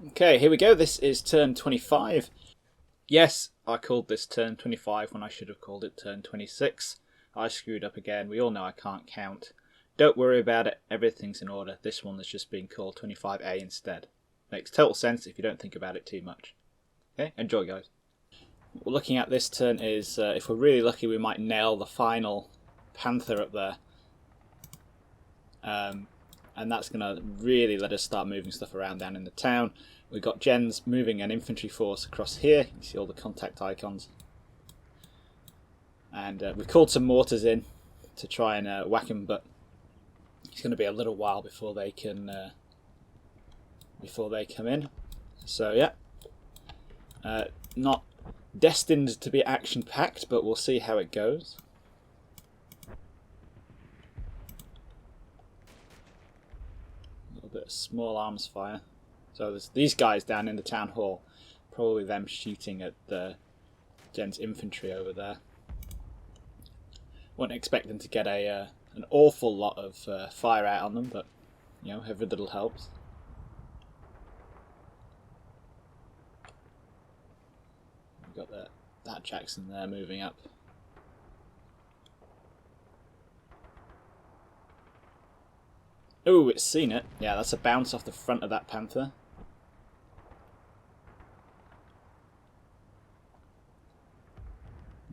Okay, here we go. This is turn 25. Yes, I called this turn 25 when I should have called it turn 26. I screwed up again. We all know I can't count. Don't worry about it. Everything's in order. This one is just being called 25A instead. Makes total sense if you don't think about it too much. Okay, enjoy, guys. What we're looking at this turn is, if we're really lucky, we might nail the final panther up there. And that's going to really let us start moving stuff around down in the town. We've got Jens moving an infantry force across here. You see all the contact icons. And we've called some mortars in to try and whack him, but it's going to be a little while before they can come in. So yeah, not destined to be action-packed, but we'll see how it goes. Bit of small arms fire. So there's these guys down in the town hall, probably them shooting at the Jens infantry over there. Wouldn't expect them to get an awful lot of fire out on them, but you know, every little helps. We've got that Jackson there moving up. Oh, it's seen it. Yeah, that's a bounce off the front of that panther.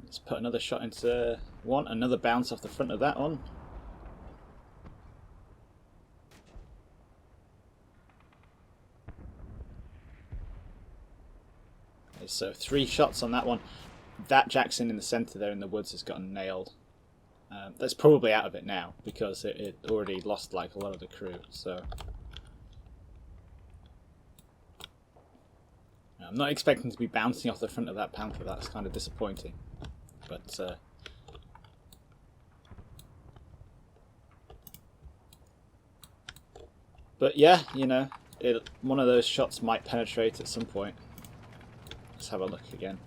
Let's put another shot into one. Another bounce off the front of that one. Okay, so 3 shots on that one. That Jackson in the centre there in the woods has gotten nailed. That's probably out of it now because it already lost like a lot of the crew. So I'm not expecting to be bouncing off the front of that panther. That's kind of disappointing. But yeah, you know, one of those shots might penetrate at some point. Let's have a look again.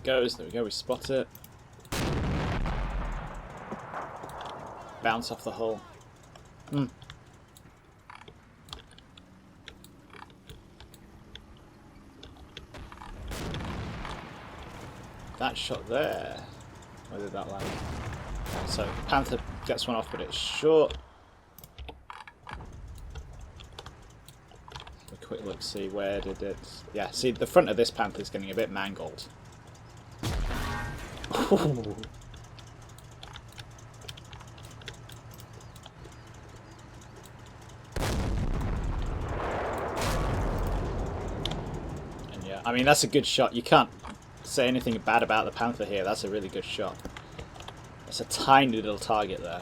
Goes. There we go, we spot it. Bounce off the hull. That shot there. Where did that land? So Panther gets one off, but it's short. A quick look, see where did it. Yeah, see the front of this Panther is getting a bit mangled. And yeah, I mean that's a good shot. You can't say anything bad about the Panther here. That's a really good shot. It's a tiny little target there.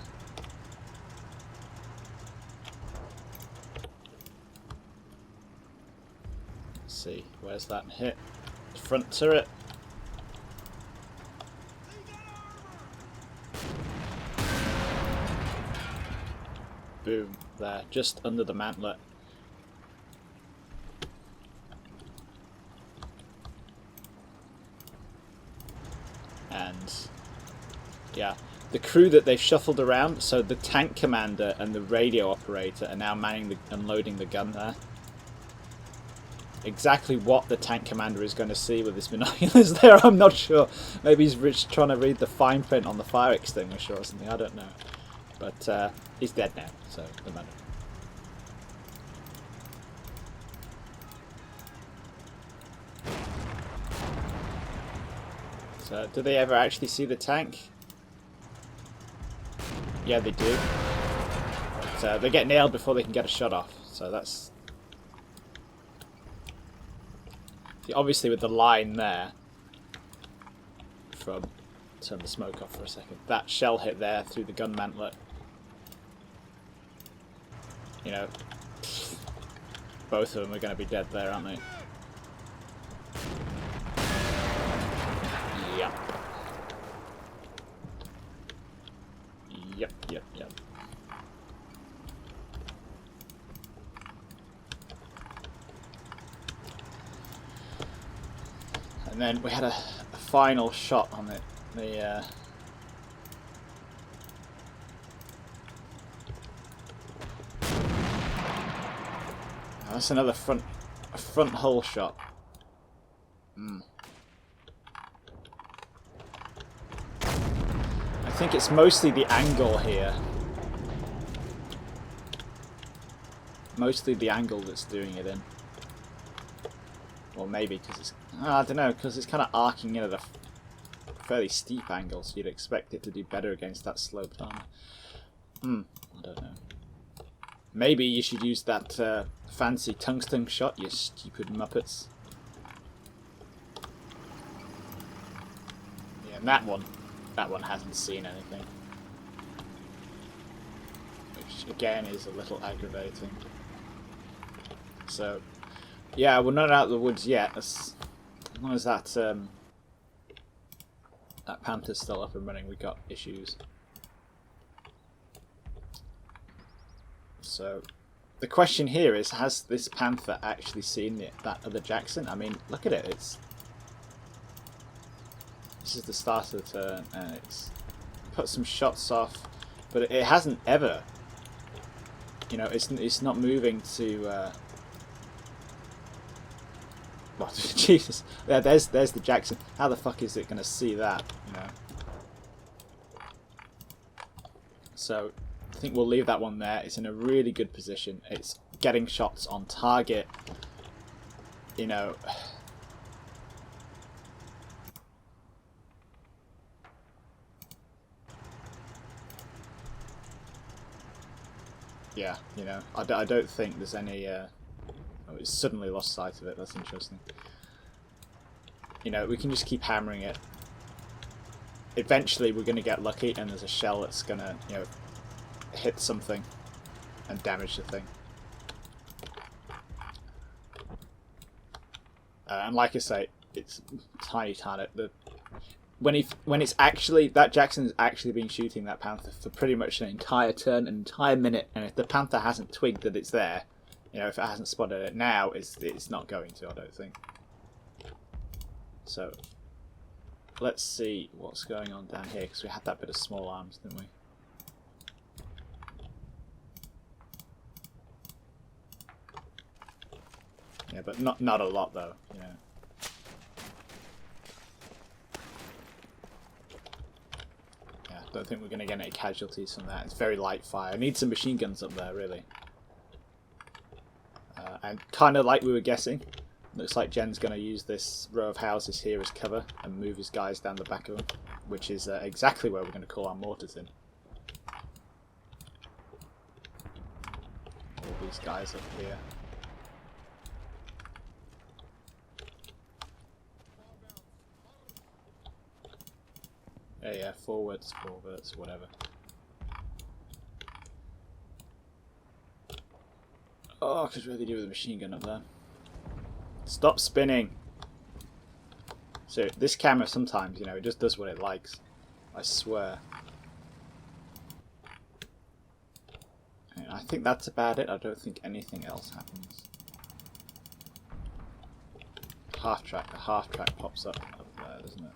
Let's see, where's that hit? Front turret. Boom, there, just under the mantlet. And yeah, the crew that they've shuffled around, so the tank commander and the radio operator are now manning and loading the gun there. Exactly what the tank commander is going to see with his binoculars there, I'm not sure. Maybe he's trying to read the fine print on the fire extinguisher or something, I don't know. But he's dead now, so it doesn't matter. So, do they ever actually see the tank? Yeah, they do. So they get nailed before they can get a shot off. So that's... See, obviously with the line there, from... Turn the smoke off for a second. That shell hit there through the gun mantlet. You know, both of them are going to be dead there, aren't they? Yep. Yep. And then we had a final shot on it. That's another front hole shot. I think it's mostly the angle here. Mostly the angle that's doing it in. Or maybe because it's... I don't know, because it's kind of arcing in at a fairly steep angle, so you'd expect it to do better against that sloped armor. I don't know. Maybe you should use that fancy tungsten shot, you stupid muppets. Yeah, and that one hasn't seen anything. Which, again, is a little aggravating. So, yeah, we're not out of the woods yet. As long as that panther's still up and running, we got issues. So, the question here is, has this panther actually seen that other Jackson? I mean, look at it. This is the start of the turn, and it's put some shots off, but it hasn't ever. You know, it's not moving to. What? Jesus! There's the Jackson. How the fuck is it going to see that? You know. So, I think we'll leave that one there. It's in a really good position. It's getting shots on target. You know. Yeah, you know, I don't think there's any... oh, it's suddenly lost sight of it. That's interesting. You know, we can just keep hammering it. Eventually we're going to get lucky and there's a shell that's going to, you know, hit something and damage the thing. And like I say, it's tiny. When it's actually, that Jackson's actually been shooting that panther for pretty much an entire turn, an entire minute, and if the panther hasn't twigged that it's there, you know, if it hasn't spotted it now, it's not going to, I don't think. So, let's see what's going on down here, because we had that bit of small arms, didn't we? Yeah, but not a lot though, you know. Don't think we're going to get any casualties from that. It's very light fire. I need some machine guns up there, really. And kind of like we were guessing, looks like Jen's going to use this row of houses here as cover and move his guys down the back of them, which is exactly where we're going to call our mortars in. All these guys up here. Yeah, forwards, whatever. Oh, because what do they do with a machine gun up there? Stop spinning! So, this camera sometimes, you know, it just does what it likes. I swear. And I think that's about it. I don't think anything else happens. Half track. The half track pops up there, doesn't it?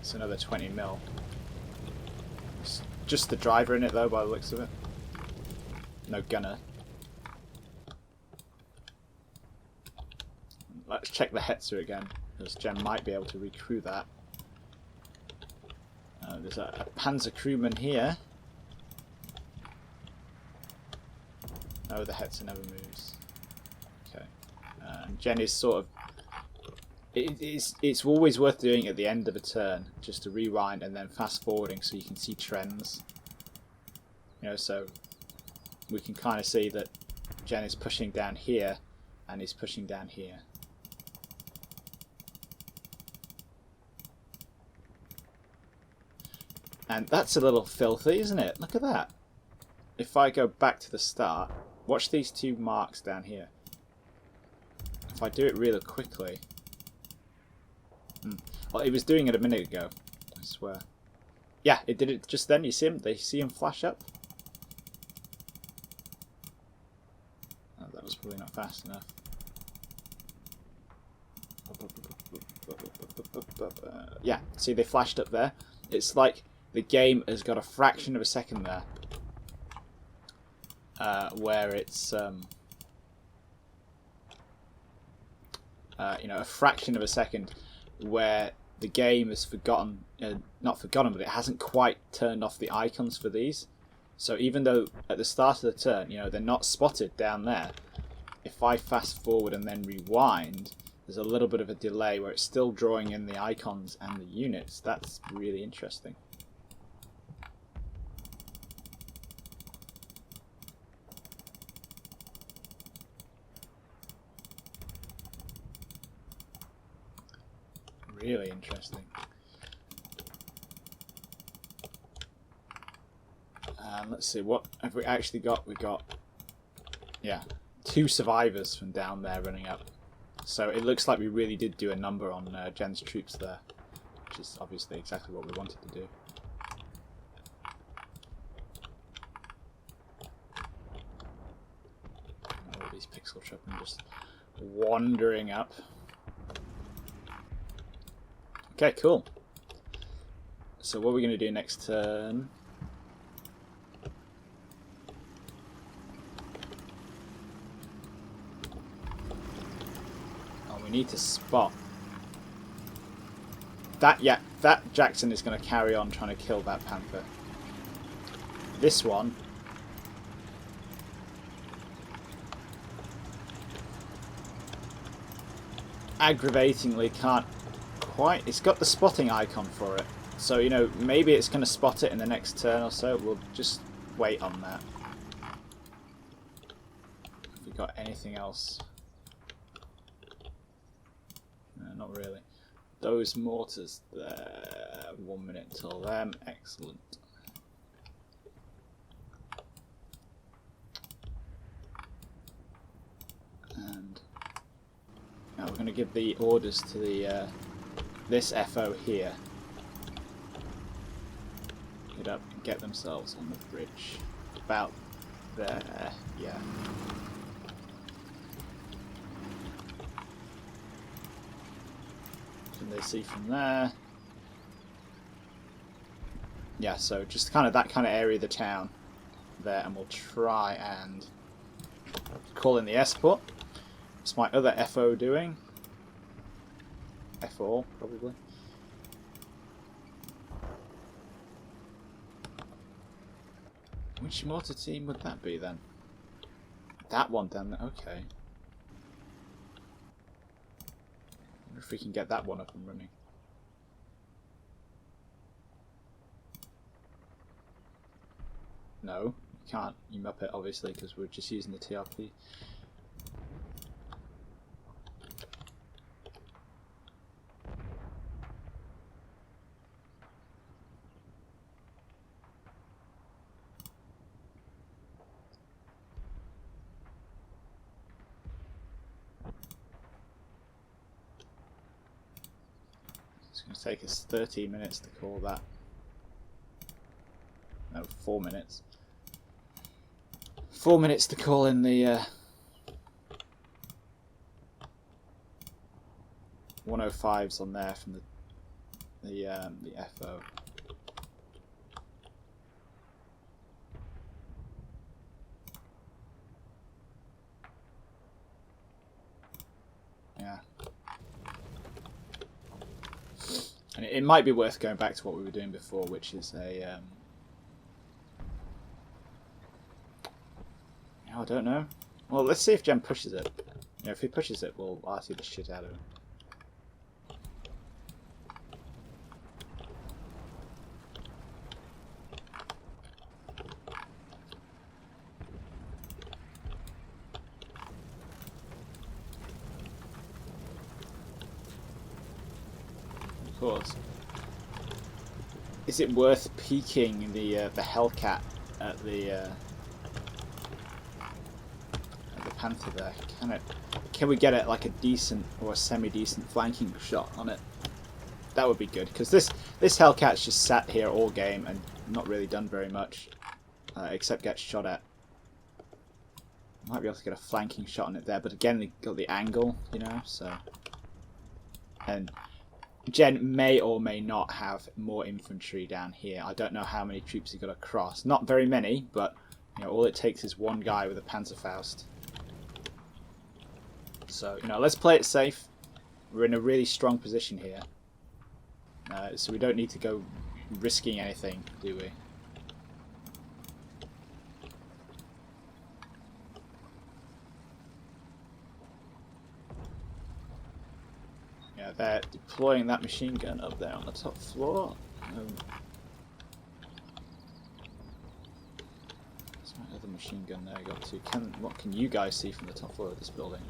It's another 20 mil. It's just the driver in it though, by the looks of it. No gunner. Let's check the Hetzer again, because Jen might be able to recrew that. There's a Panzer crewman here. Oh, the Hetzer never moves. Okay. And Jen is sort of... It's always worth doing at the end of a turn, just to rewind and then fast forwarding so you can see trends. You know, so we can kind of see that Jen is pushing down here and is pushing down here. And that's a little filthy, isn't it? Look at that. If I go back to the start, watch these two marks down here. If I do it really quickly... Well, it was doing it a minute ago, I swear. Yeah, it did it just then. You see him? They see him flash up. Oh, that was probably not fast enough. Yeah, see they flashed up there. It's like the game has got a fraction of a second there. where it's you know, a fraction of a second where the game has forgotten, not forgotten, but it hasn't quite turned off the icons for these. So even though at the start of the turn, you know, they're not spotted down there, if I fast forward and then rewind, there's a little bit of a delay where it's still drawing in the icons and the units. That's really interesting. Really interesting. Let's see, what have we actually got? We got, yeah, 2 survivors from down there running up. So it looks like we really did do a number on Jen's troops there, which is obviously exactly what we wanted to do. All these pixel shopping just wandering up. Okay, cool. So what are we going to do next turn? Oh, we need to spot. That, yeah, that Jackson is going to carry on trying to kill that Panther. This one. Aggravatingly can't quite. It's got the spotting icon for it. So, you know, maybe it's going to spot it in the next turn or so. We'll just wait on that. Have we got anything else? No, not really. Those mortars there. 1 minute till them. Excellent. And now we're going to give the orders to the this FO here. Get up and get themselves on the bridge. About there, yeah. Can they see from there? Yeah, so just kind of that kind of area of the town there, and we'll try and call in the escort. What's my other FO doing? F4, probably. Which mortar team would that be then? That one down there, okay. I wonder if we can get that one up and running. No, you can't. You map it obviously because we're just using the TRP. It's going to take us 13 minutes to call that. No, 4 minutes. 4 minutes to call in the 105s on there from the FO. Yeah. And it might be worth going back to what we were doing before, which is a I don't know. Well, let's see if Jen pushes it. You know, if he pushes it, we'll RT the shit out of him. Of course. Is it worth peeking the Hellcat at the Panther there? Can we get it like a decent or a semi-decent flanking shot on it? That would be good, because this Hellcat's just sat here all game and not really done very much, except get shot at. Might be able to get a flanking shot on it there, but again, they got the angle, you know. So, and Jen may or may not have more infantry down here. I don't know how many troops he got across. Not very many, but You know, all it takes is one guy with a Panzerfaust. So, you know, let's play it safe. We're in a really strong position here. So we don't need to go risking anything, do we? Yeah, they're deploying that machine gun up there on the top floor. There's my other machine gun there I got to. What can you guys see from the top floor of this building?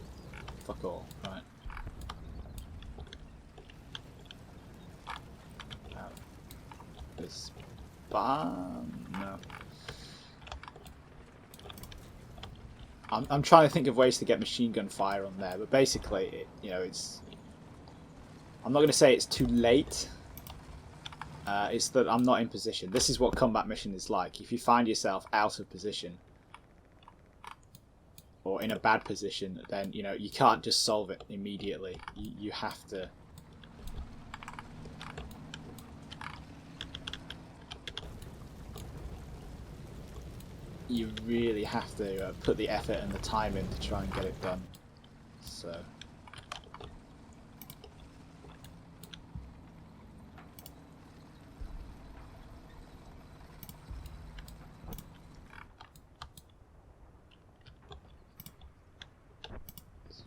Fuck all, right. This bomb? No. I'm trying to think of ways to get machine gun fire on there, but basically, you know, it's. I'm not going to say it's too late. It's that I'm not in position. This is what combat mission is like. If you find yourself out of position or in a bad position, then you know you can't just solve it immediately. You have to. You really have to put the effort and the time in to try and get it done. So.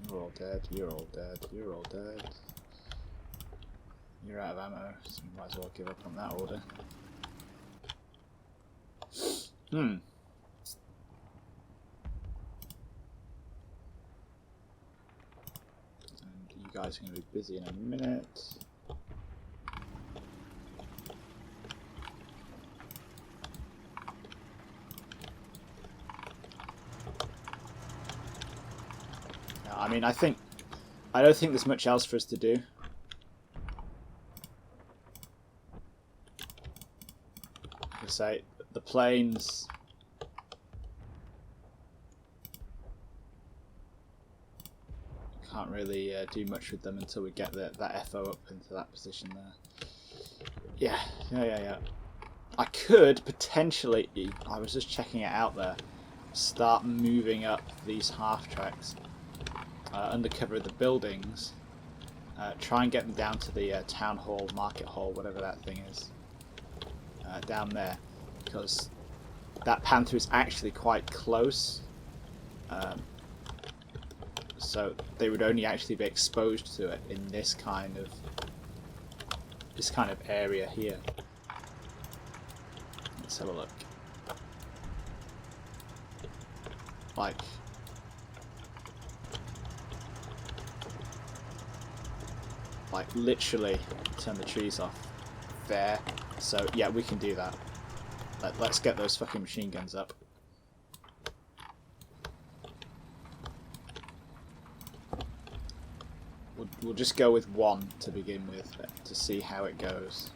You're all dead, you're all dead, you're all dead. You're out of ammo, so you might as well give up on that order. And you guys are going to be busy in a minute. I mean, I don't think there's much else for us to do. Like I say, the planes. Can't really do much with them until we get that FO up into that position there. Yeah. I could potentially. I was just checking it out there. Start moving up these half tracks. Under cover of the buildings, try and get them down to the town hall, market hall, whatever that thing is, down there, because that panther is actually quite close, so they would only actually be exposed to it in this kind of area here. Let's have a look. Like literally turn the trees off there. So yeah, we can do that. Let's get those fucking machine guns up. We'll just go with one to begin with to see how it goes.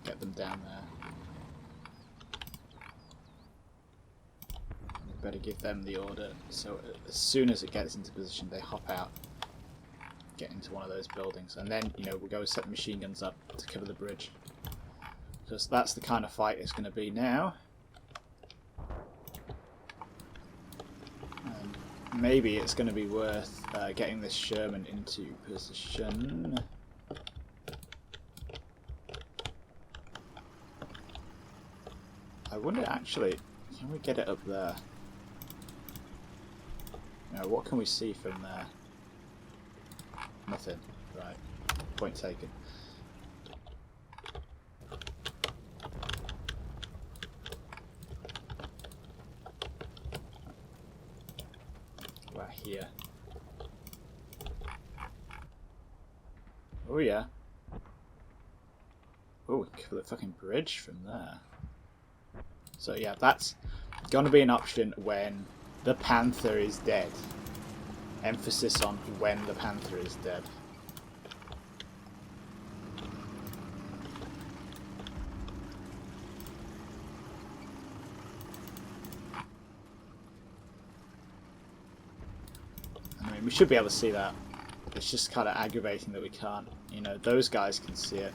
Get them down there. We better give them the order, so as soon as it gets into position they hop out, get into one of those buildings, and then, you know, we'll go set the machine guns up to cover the bridge. Because that's the kind of fight it's going to be now. Maybe it's going to be worth getting this Sherman into position. I wonder actually, can we get it up there? Now, what can we see from there? Nothing. Right. Point taken. We're here. Oh yeah. Oh, we can cover the fucking bridge from there. So yeah, that's going to be an option when the Panther is dead. Emphasis on when the Panther is dead. mean, we should be able to see that. It's just kind of aggravating that we can't. You know, those guys can see it.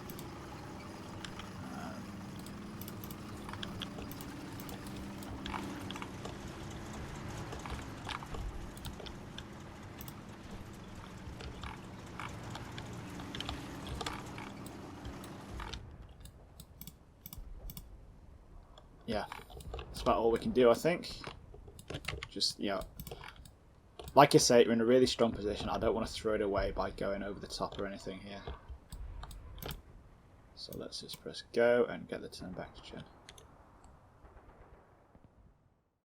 Yeah, that's about all we can do, I think. Just, you know, like I say, we're in a really strong position. I don't want to throw it away by going over the top or anything here. So let's just press go and get the turn back to Jen.